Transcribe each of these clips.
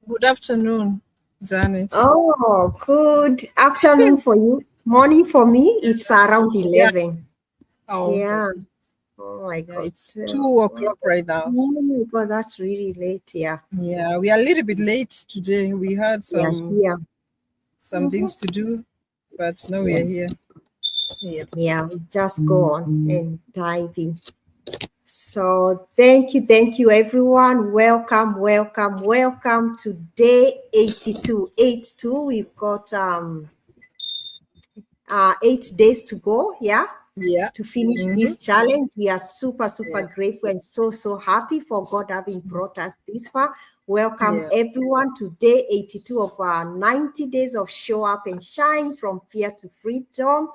Good afternoon, Janet. Oh, good afternoon for you. Morning for me, it's around Yeah. 11. Oh, Yeah. okay. Oh my Yeah, God. it's 2 o'clock Oh right now. my God, that's really late. Yeah. Yeah, we are a little bit late today. We had Yeah, here. some Mhm. things to do, but now we Yeah. are here. Yep. Yeah. We just go on and dive in. So thank you, everyone. Welcome to day 82. 82. We've got 8 days to go. Yeah. Yeah. To finish Mm-hmm. this challenge. We are super Yeah. grateful and so happy for God having brought us this far. Welcome Yeah. everyone to day 82 of our 90 days of show up and shine from fear to freedom.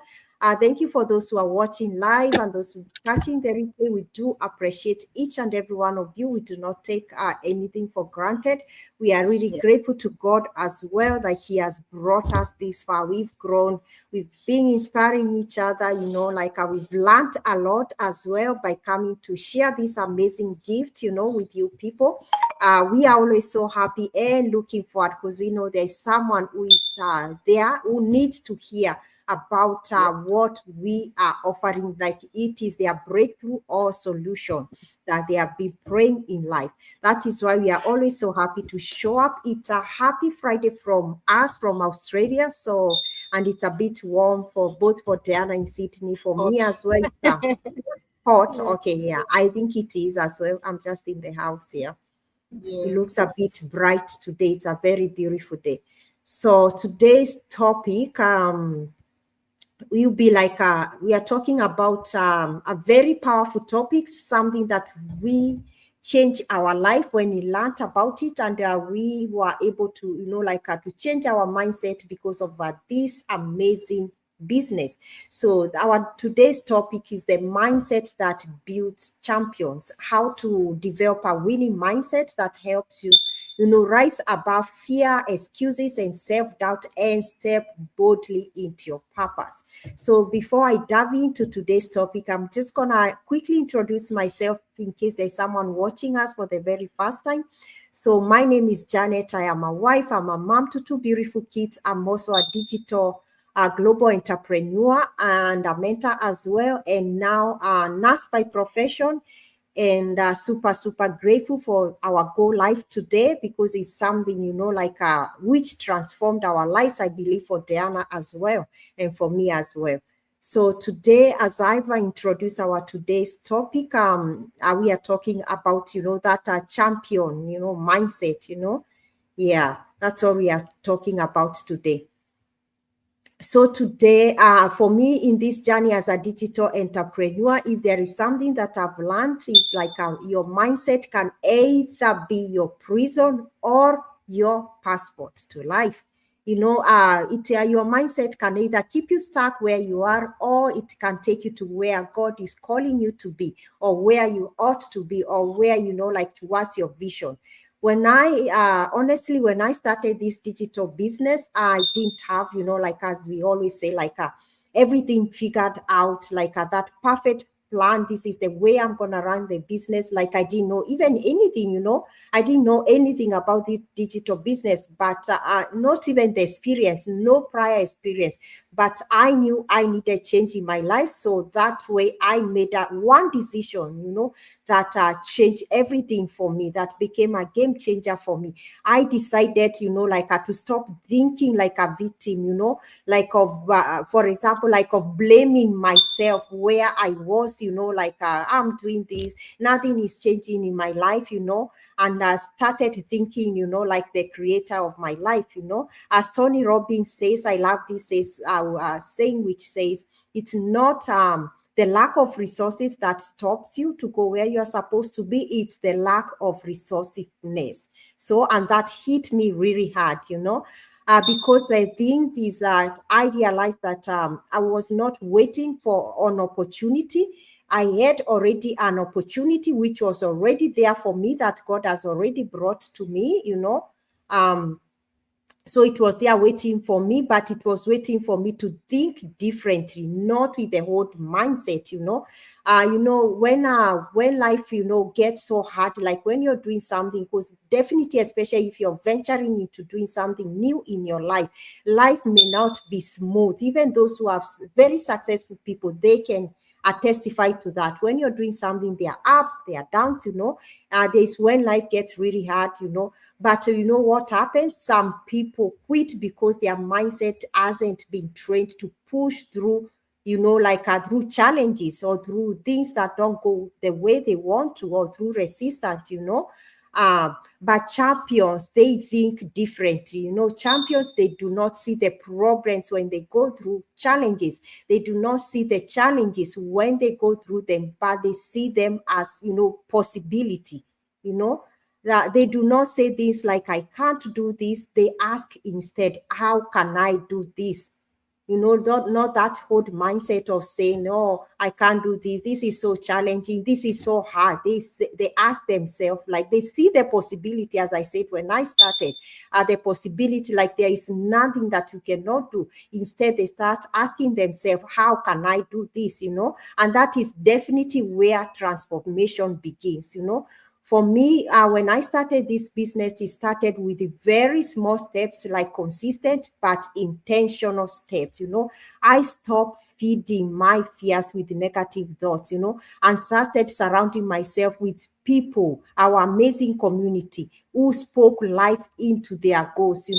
Thank you for those who are watching live and those who are catching the replay. We do appreciate each and every one of you. We do not take anything for granted. We are really Yeah. grateful to God as well that He has brought us this far. We've grown, we've been inspiring each other, like we've learned a lot as well by coming to share this amazing gift, with you people. We are always so happy and looking forward because there's someone who is there who needs to hear about Yeah. what we are offering, like it is their breakthrough or solution that they have been praying in life. That is why we are always so happy to show up. It's a happy Friday from us from Australia. So, and it's a bit warm for both for Diana in Sydney, for me Hot. as well. It's hot. Yeah. Okay, yeah, I think it is as well. I'm just in the house here. It Yeah. looks a bit bright today. It's a very beautiful day. So today's topic, will be like we are talking about a very powerful topic, something that we change our life when we learned about it, and we were able to to change our mindset because of this amazing business. So our today's topic is the mindset that builds champions, how to develop a winning mindset that helps you rise above fear, excuses, and self-doubt and step boldly into your purpose. So before I dive into today's topic, I'm just gonna quickly introduce myself in case there's someone watching us for the very first time. So my name is Janet. I am a wife. I'm a mom to two beautiful kids. I'm also a digital global entrepreneur and a mentor as well, and now a nurse by profession, and super grateful for our Go Live today because it's something which transformed our lives, I believe, for Diana as well and for me as well. So today, as I've introduced our today's topic, we are talking about that champion mindset. Yeah, that's what we are talking about today. So today, for me in this journey as a digital entrepreneur, if there is something that I've learned, it's like your mindset can either be your prison or your passport to life. Your mindset can either keep you stuck where you are, or it can take you to where God is calling you to be, or where you ought to be, or where towards your vision. When I honestly, when I started this digital business, I didn't have, as we always say, everything figured out, that perfect plan. This is the way I'm gonna run the business. Like I didn't know even anything, I didn't know anything about this digital business, but not even the experience, no prior experience. But I knew I needed change in my life, so that way I made that one decision, that changed everything for me, that became a game changer for me. I decided, to stop thinking like a victim, for example, of blaming myself where I was, I'm doing this, nothing is changing in my life, and I started thinking, like the creator of my life, as Tony Robbins says, I love this saying, which says, it's not the lack of resources that stops you to go where you are supposed to be. It's the lack of resourcefulness. So, and that hit me really hard, because the thing is that I realized that I was not waiting for an opportunity. I had already an opportunity which was already there for me, that God has already brought to me, So it was there waiting for me, but it was waiting for me to think differently, not with the old mindset, when life, gets so hard, like when you're doing something, because definitely, especially if you're venturing into doing something new in your life may not be smooth. Even those who have very successful people, they can testify to that. When you're doing something, there are ups, there are downs, there's when life gets really hard, but you know what happens? Some people quit because their mindset hasn't been trained to push through, through challenges or through things that don't go the way they want to, or through resistance, but champions, they think differently. Champions, they do not see the problems when they go through challenges. They do not see the challenges when they go through them, but they see them as, possibility, that they do not say things like, I can't do this. They ask instead, how can I do this? Not that whole mindset of saying, no, I can't do this. This is so challenging. This is so hard. They ask themselves, like they see the possibility, as I said, when I started, the possibility, like there is nothing that you cannot do. Instead, they start asking themselves, how can I do this? And that is definitely where transformation begins, For me, when I started this business, it started with very small steps, like consistent but intentional steps. I stopped feeding my fears with negative thoughts, and started surrounding myself with people, our amazing community, who spoke life into their goals.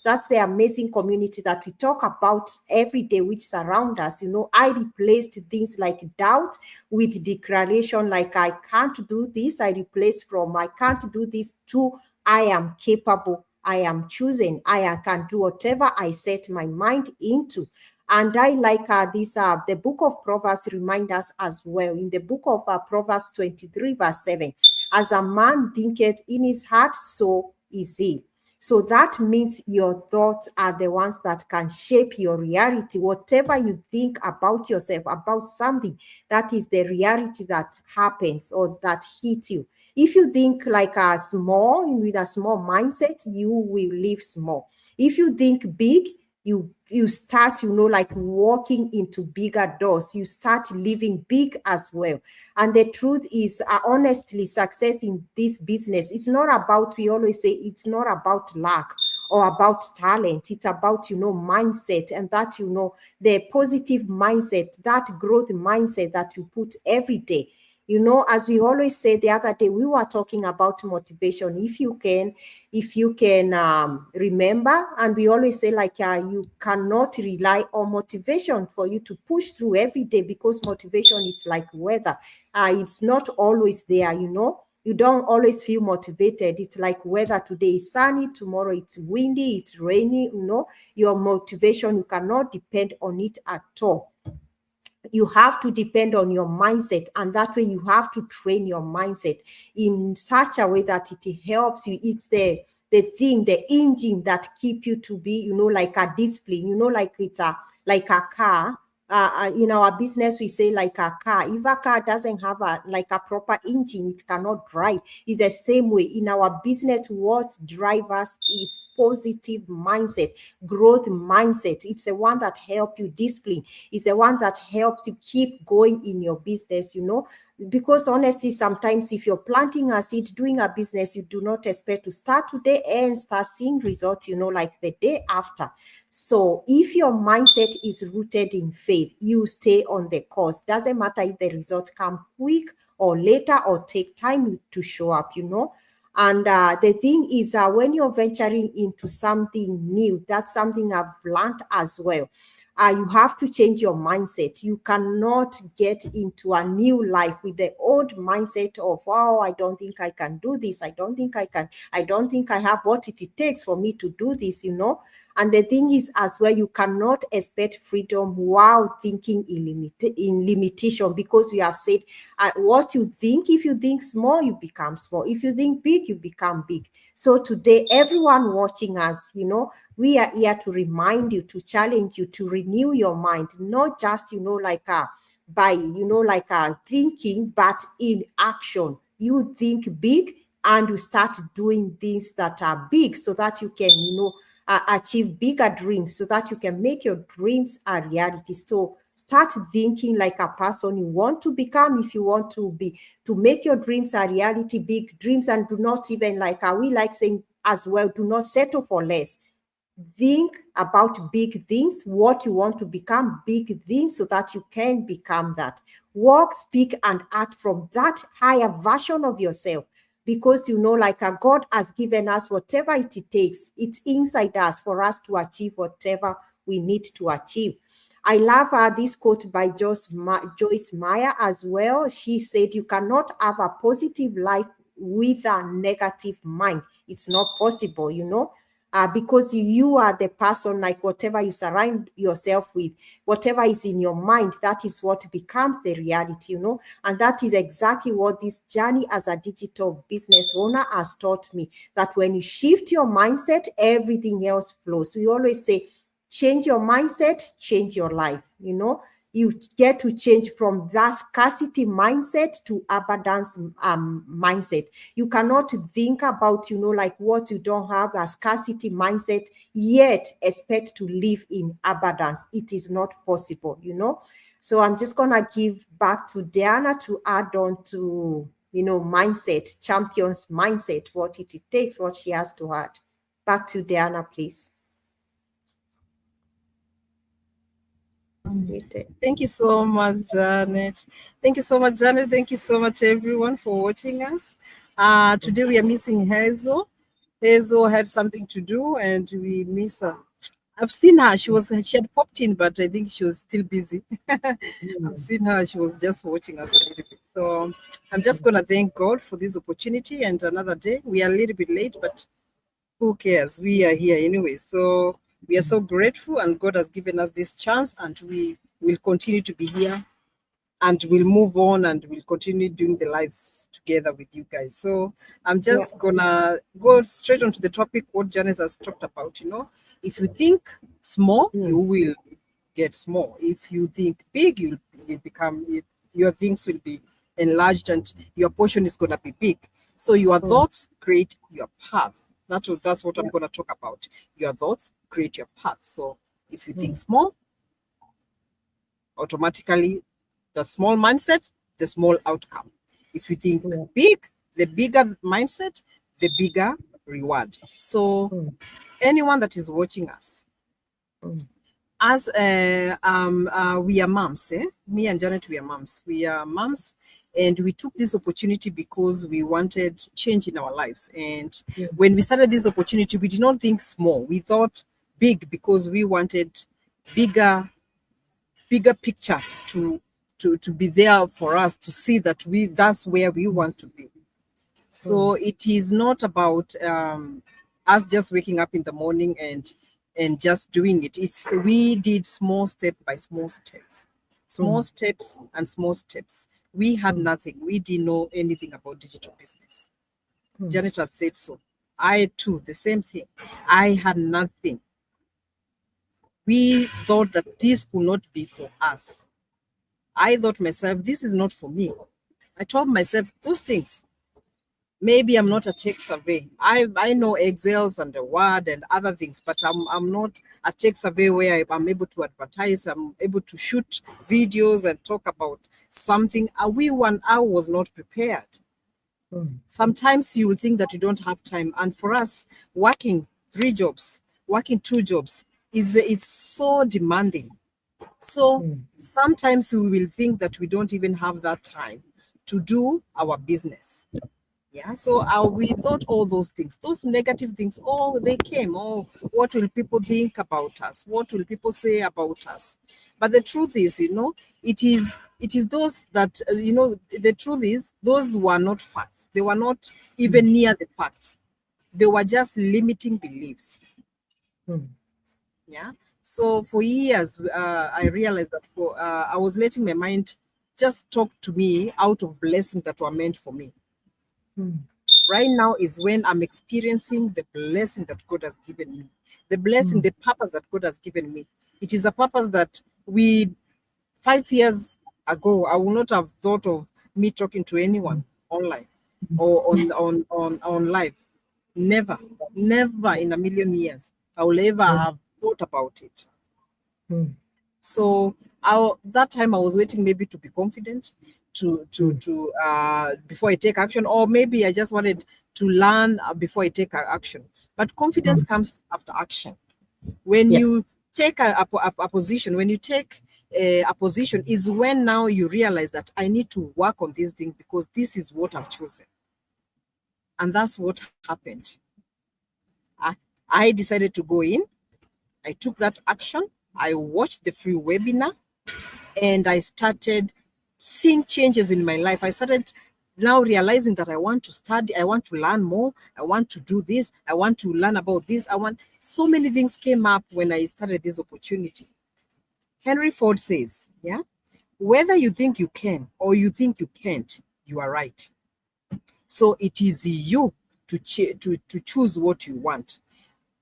That's the amazing community that we talk about every day, which surround us. I replaced things like doubt with declaration, like I can't do this. I replaced from I can't do this to I am capable, I am chosen, I can do whatever I set my mind into. And I like the book of Proverbs remind us as well. In the book of Proverbs 23 verse 7, as a man thinketh in his heart, so is he. So that means your thoughts are the ones that can shape your reality. Whatever you think about yourself, about something, that is the reality that happens or that hits you. If you think like with a small mindset, you will live small. If you think big, you start, like walking into bigger doors. You start living big as well. And the truth is, honestly, success in this business, it's not about, we always say, it's not about luck or about talent. It's about, mindset, and that, the positive mindset, that growth mindset that you put every day. As we always say, the other day, we were talking about motivation. If you can remember, and we always say, like, you cannot rely on motivation for you to push through every day, because motivation is like weather. It's not always there, You don't always feel motivated. It's like weather. Today is sunny, tomorrow it's windy, it's rainy, Your motivation, you cannot depend on it at all. You have to depend on your mindset, and that way you have to train your mindset in such a way that it helps you. It's the thing, the engine that keep you to be, like a discipline, like it's like a car. In our business, we say like a car. If a car doesn't have a proper engine, it cannot drive. It's the same way in our business. What drives us is positive mindset, growth mindset. It's the one that helps you discipline. It's the one that helps you keep going in your business, because honestly, sometimes if you're planting a seed, doing a business, you do not expect to start today and start seeing results, like the day after. So if your mindset is rooted in faith, you stay on the course. Doesn't matter if the results come quick or later or take time to show up, And the thing is, when you're venturing into something new, that's something I've learned as well. You have to change your mindset. You cannot get into a new life with the old mindset of, oh, I don't think I can do this. I don't think I can. I don't think I have what it takes for me to do this, And the thing is as well, you cannot expect freedom while thinking in limitation, because we have said what you think. If you think small, you become small. If you think big, you become big. So today, everyone watching us, we are here to remind you, to challenge you, to renew your mind, not just, by, thinking, but in action. You think big and you start doing things that are big, so that you can, achieve bigger dreams so that you can make your dreams a reality. So start thinking like a person you want to become. If you want to make your dreams a reality, big dreams, and do not even like, we like saying as well, do not settle for less. Think about big things, what you want to become, big things, so that you can become that. Walk, speak, and act from that higher version of yourself, because like God has given us whatever it takes. It's inside us for us to achieve whatever we need to achieve. I love this quote by Joyce Meyer as well. She said, "You cannot have a positive life with a negative mind. It's not possible, because you are the person, like whatever you surround yourself with, whatever is in your mind, that is what becomes the reality, And that is exactly what this journey as a digital business owner has taught me, that when you shift your mindset, everything else flows. We always say, change your mindset, change your life, You get to change from that scarcity mindset to abundance mindset. You cannot think about, like what you don't have, a scarcity mindset, yet expect to live in abundance. It is not possible, So I'm just going to give back to Diana to add on to, mindset, champions mindset, what it takes, what she has to add. Back to Diana, please. Thank you so much, Janet. Thank you so much, Janet. Thank you so much, everyone, for watching us. Today we are missing Hazel. Hazel had something to do, and we miss her. I've seen her. She had popped in, but I think she was still busy. I've seen her. She was just watching us a little bit. So I'm just gonna thank God for this opportunity and another day. We are a little bit late, but who cares? We are here anyway. So we are so grateful, and God has given us this chance, and we will continue to be here, and we'll move on, and we'll continue doing the lives together with you guys. So I'm just gonna go straight onto the topic, what Janice has talked about. If you think small, you will get small. If you think big, you'll become it. Your things will be enlarged, and your portion is gonna be big. So your thoughts create your path. That's what I'm gonna talk about. Your thoughts create your path. So if you think small, automatically the small mindset, the small outcome. If you think big, the bigger mindset, the bigger reward. So anyone that is watching us, as we are moms, me and Janet, we are moms. We are moms, and we took this opportunity because we wanted change in our lives. And when we started this opportunity, we did not think small. We thought big, because we wanted bigger picture to be there for us to see that that's where we want to be. So it is not about us just waking up in the morning and just doing it. We did small step by small steps, and small steps. We had nothing. We didn't know anything about digital business. Janet has said so. I too, the same thing. I had nothing. We thought that this could not be for us. I thought myself, this is not for me. I told myself those things. Maybe I'm not a tech survey. I know Excels and the Word and other things, but I'm not a tech survey where I'm able to advertise. I'm able to shoot videos and talk about something. I was not prepared. Sometimes you will think that you don't have time, and for us, working 3 jobs, working 2 jobs it's so demanding. So sometimes we will think that we don't even have that time to do our business. Yeah, so we thought all those things, those negative things, they came. What will people think about us? What will people say about us? But the truth is, it is those that, the truth is, those were not facts. They were not even near the facts. They were just limiting beliefs. Yeah. So for years, I realized that I was letting my mind just talk to me out of blessings that were meant for me. Right now is when I'm experiencing the blessing that God has given me, the blessing, the purpose that God has given me. It is a purpose that 5 years ago, I would not have thought of me talking to anyone online or on live. Never in a million years. I will ever Mm. have thought about it. Mm. So that time I was waiting maybe to be confident Mm. before I take action, or maybe I just wanted to learn before I take action. But confidence Mm. comes after action. When Yeah. you take a position, when you take a position, is when now you realize that I need to work on this thing because this is what I've chosen, and that's what happened. I, I decided to go in. I took that action. I watched the free webinar and I started seeing changes in my life. I started now realizing that I want to study, I want to learn more, I want to do this, I want to learn about this. So many things came up when I started this opportunity. Henry Ford says, yeah, whether you think you can or you think you can't, you are right. So it is you to choose what you want.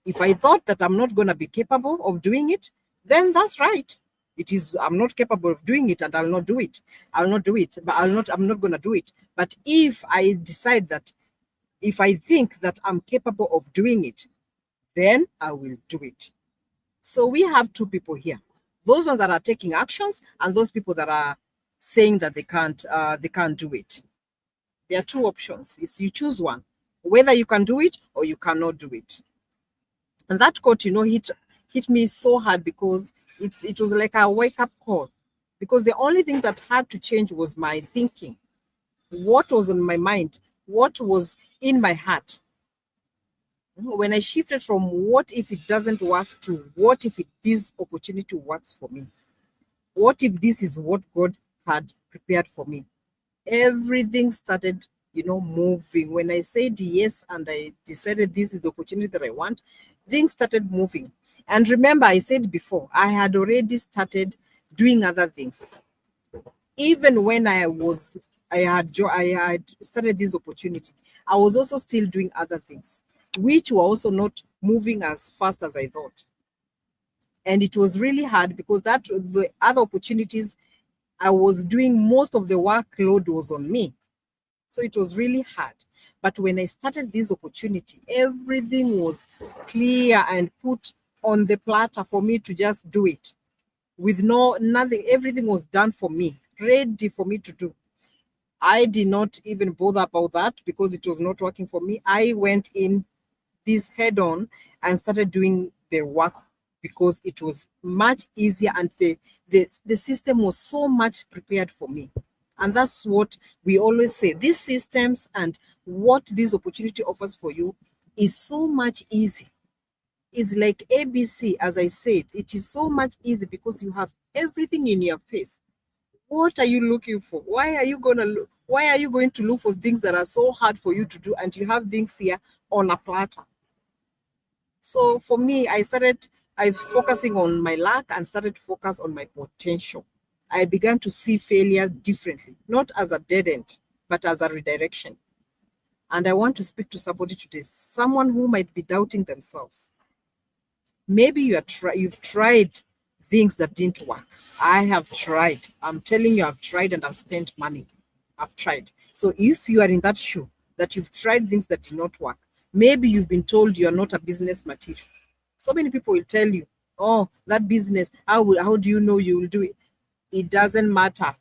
If I thought that I'm not going to be capable of doing it, then that's right. It is, I'm not capable of doing it and I'll not do it. I'll not do it, but I'm not going to do it. But if I decide that, if I think that I'm capable of doing it, then I will do it. So we have two people here. Those ones that are taking actions and those people that are saying that they can't do it. There are two options. It's you choose one, whether you can do it or you cannot do it. And that quote, hit me so hard because it was like a wake up call. Because the only thing that had to change was my thinking. What was in my mind? What was in my heart? When I shifted from what if it doesn't work to what if this opportunity works for me? What if this is what God had prepared for me? Everything started, moving. When I said yes and I decided this is the opportunity that I want, things started moving. And remember, I said before, I had already started doing other things. Even when I had started this opportunity, I was also still doing other things, which were also not moving as fast as I thought. And it was really hard because the other opportunities I was doing, most of the workload was on me. So it was really hard. But when I started this opportunity, everything was clear and put on the platter for me to just do it with nothing. Everything was done for me, ready for me to do. I did not even bother about that because it was not working for me. I went in this head on and started doing the work because it was much easier and the system was so much prepared for me. And that's what we always say. These systems and what this opportunity offers for you is so much easy. It's like ABC, as I said, it is so much easy because you have everything in your face. What are you looking for? Why are you going to look for things that are so hard for you to do and you have things here on a platter? So for me, I focusing on my lack and started to focus on my potential. I began to see failure differently, not as a dead end, but as a redirection. And I want to speak to somebody today, someone who might be doubting themselves. Maybe you've tried things that didn't work. I have tried. I'm telling you, I've tried and I've spent money. I've tried. So if you are in that shoe, that you've tried things that did not work, maybe you've been told you are not a business material. So many people will tell you, oh, that business, how do you know you will do it? It doesn't matter.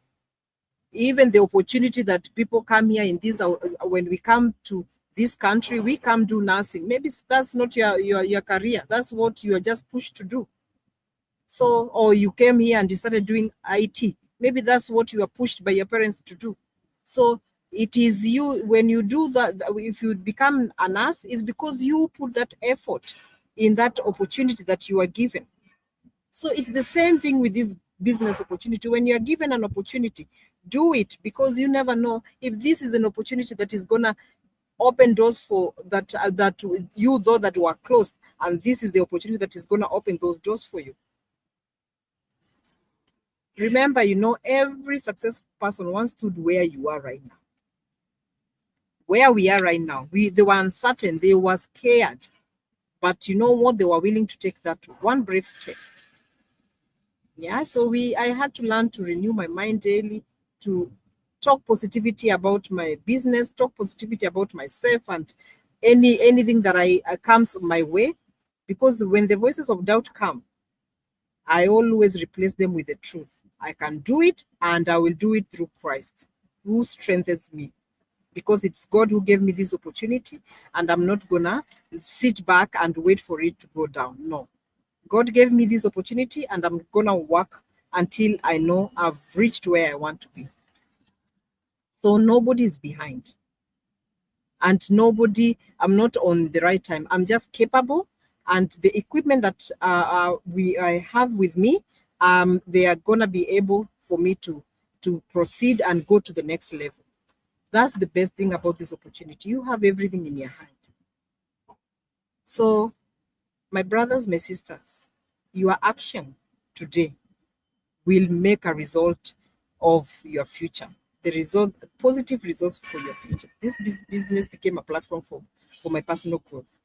Even the opportunity that people come here in this, when we come to this country, we come do nursing. Maybe that's not your career. That's what you are just pushed to do. So, or you came here and you started doing IT. Maybe that's what you are pushed by your parents to do. So it is you, when you do that, if you become a nurse, it's because you put that effort in that opportunity that you are given. So it's the same thing with this business opportunity. When you are given an opportunity, do it, because you never know if this is an opportunity that is gonna open doors for that you thought that were closed, and this is the opportunity that is gonna open those doors for you. Remember, every successful person once stood where you are right now. Where we are right now, they were uncertain, they were scared, but you know what? They were willing to take that one brave step. Yeah, so I had to learn to renew my mind daily, to talk positivity about my business, talk positivity about myself, and anything that I comes my way, Because when the voices of doubt come, I always replace them with the truth. I can do it, and I will do it through Christ who strengthens me, because it's God who gave me this opportunity, and I'm not gonna sit back and wait for it to go down. No. God gave me this opportunity, and I'm gonna work until I know I've reached where I want to be. So nobody is behind, and I'm not on the right time. I'm just capable, and the equipment that I have with me, they are gonna be able for me to proceed and go to the next level. That's the best thing about this opportunity. You have everything in your hand. So, my brothers, my sisters, your action today will make a result of your future. The result, positive results for your future. This business became a platform for my personal growth,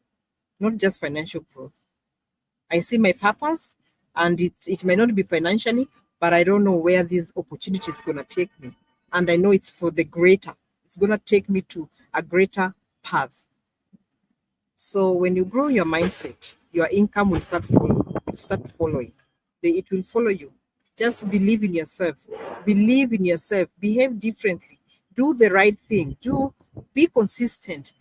not just financial growth. I see my purpose, and it may not be financially, but I don't know where this opportunity is gonna take me. And I know it's for the greater. It's gonna take me to a greater path. So when you grow your mindset, your income will start following. It will follow you. Just believe in yourself. Believe in yourself. Behave differently. Do the right thing. Be consistent.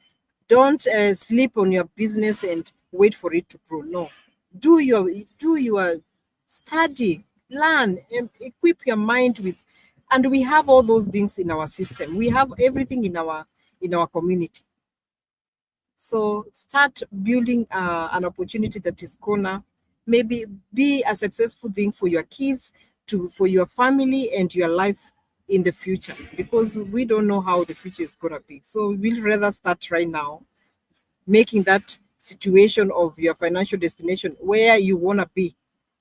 Don't sleep on your business and wait for it to grow. No, do your study, learn, equip your mind with, and we have all those things in our system. We have everything in our community. So start building an opportunity that is gonna maybe be a successful thing for your kids, for your family and your life in the future, because we don't know how the future is gonna be. So we'll rather start right now, making that situation of your financial destination where you wanna be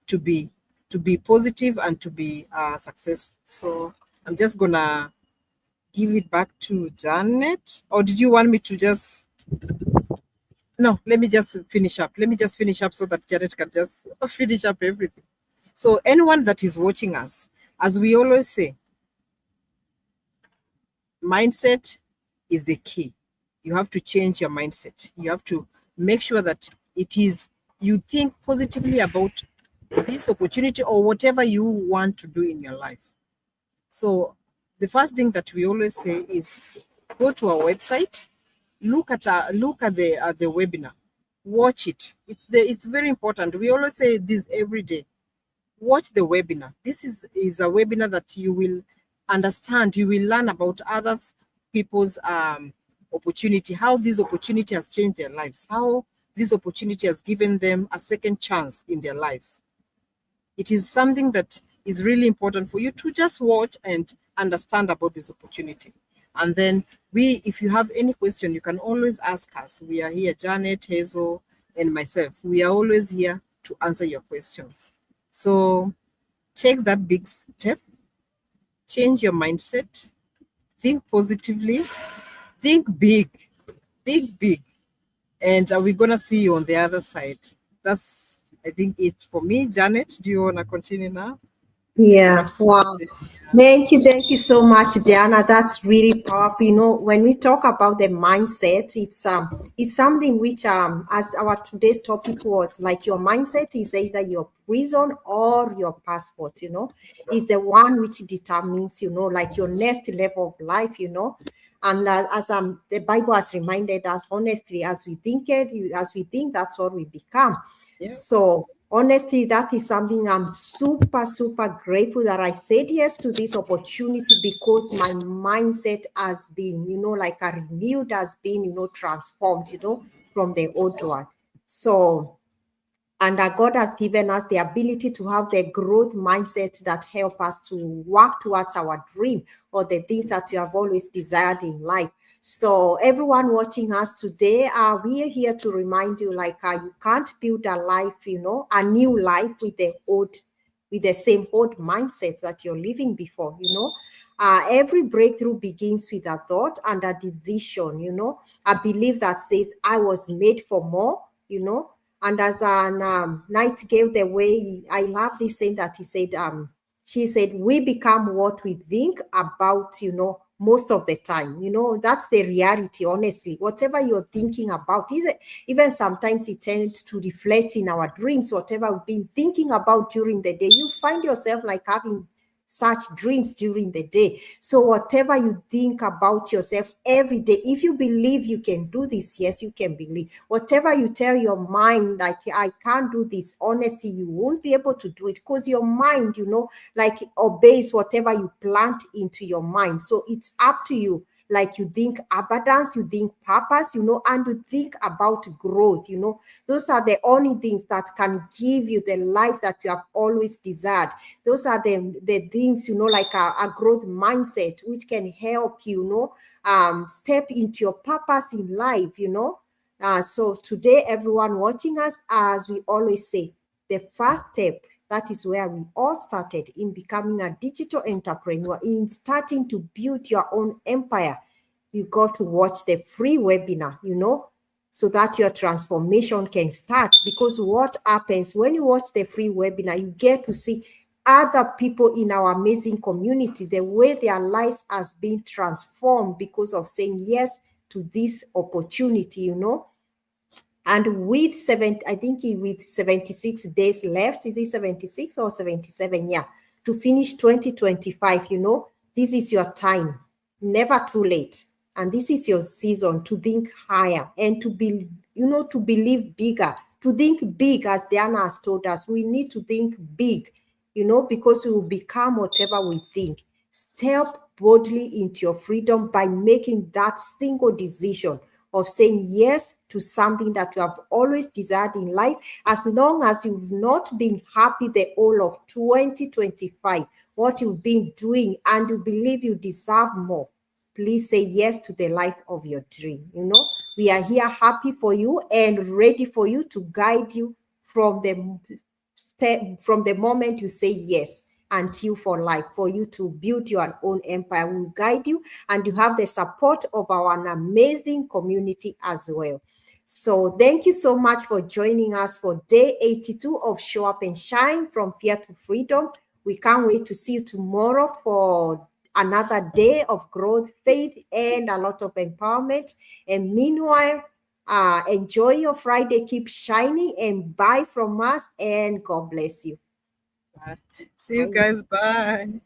to be to be positive and to be successful. So I'm just gonna give it back to Janet, or did you want me to just? No, let me just finish up. Let me just finish up so that Janet can just finish up everything. So, anyone that is watching us, as we always say, mindset is the key. You have to change your mindset. You have to make sure that you think positively about this opportunity or whatever you want to do in your life. So, the first thing that we always say is go to our website, look at the webinar, watch it. It's very important. We always say this every day. Watch the webinar. This is a webinar that you will understand. You will learn about others people's opportunity, how this opportunity has changed their lives, how this opportunity has given them a second chance in their lives. It is something that is really important for you to just watch and understand about this opportunity. And then if you have any question, you can always ask us. We are here, Janet, Hazel, and myself. We are always here to answer your questions. So take that big step, change your mindset, think positively, think big, and we're gonna see you on the other side. That's, I think, it for me. Janet, do you wanna continue now? Yeah, wow. Thank you so much, Diana. That's really powerful. You know, when we talk about the mindset, it's something which as our today's topic was, like, your mindset is either your prison or your passport, you know, is the one which determines, you know, like your next level of life, you know. And as the Bible has reminded us, honestly, as we think that's what we become. Yeah. So honestly, that is something I'm super, super grateful that I said yes to this opportunity, because my mindset has been, you know, like a renewed, has been, you know, transformed, you know, from the old one. So, and that God has given us the ability to have the growth mindset that help us to work towards our dream or the things that we have always desired in life. So everyone watching us today, we are here to remind you, like, you can't build a life, you know, a new life with the same old mindset that you're living before, you know. Every breakthrough begins with a thought and a decision, you know. I believe that says, I was made for more, you know. And as Nightingale, the way I love this saying that he said, she said, we become what we think about, you know, most of the time. That's the reality, honestly. Whatever you're thinking about, even sometimes it tends to reflect in our dreams. Whatever we've been thinking about during the day, you find yourself like having such dreams during the day. So whatever you think about yourself every day, if you believe you can do this, yes, you can believe. Whatever you tell your mind, like, I can't do this, honestly, you won't be able to do it, because your mind, like, obeys whatever you plant into your mind. So it's up to you. Like, you think abundance, you think purpose, and you think about growth. Those are the only things that can give you the life that you have always desired. Those are the things, like a growth mindset, which can help you, step into your purpose in life. So today, everyone watching us, as we always say, the first step, that is where we all started, in becoming a digital entrepreneur, in starting to build your own empire. You got to watch the free webinar, so that your transformation can start. Because what happens when you watch the free webinar, you get to see other people in our amazing community, the way their lives has been transformed because of saying yes to this opportunity. And with I think with 76 days left, is it 76 or 77? Yeah, to finish 2025, this is your time. Never too late. And this is your season to think higher and to be, to believe bigger, to think big. As Diana has told us, we need to think big, because we will become whatever we think. Step boldly into your freedom by making that single decision of saying yes to something that you have always desired in life. As long as you've not been happy the whole of 2025, what you've been doing, and you believe you deserve more, please say yes to the life of your dream. We are here happy for you and ready for you, to guide you from the moment you say yes until for life, for you to build your own empire. We'll guide you, and you have the support of our amazing community as well. So thank you so much for joining us for day 82 of Show Up and Shine, from Fear to Freedom. We can't wait to see you tomorrow for another day of growth, faith, and a lot of empowerment. And meanwhile, enjoy your Friday, keep shining, and bye from us, and God bless you. See you Bye. guys. Bye.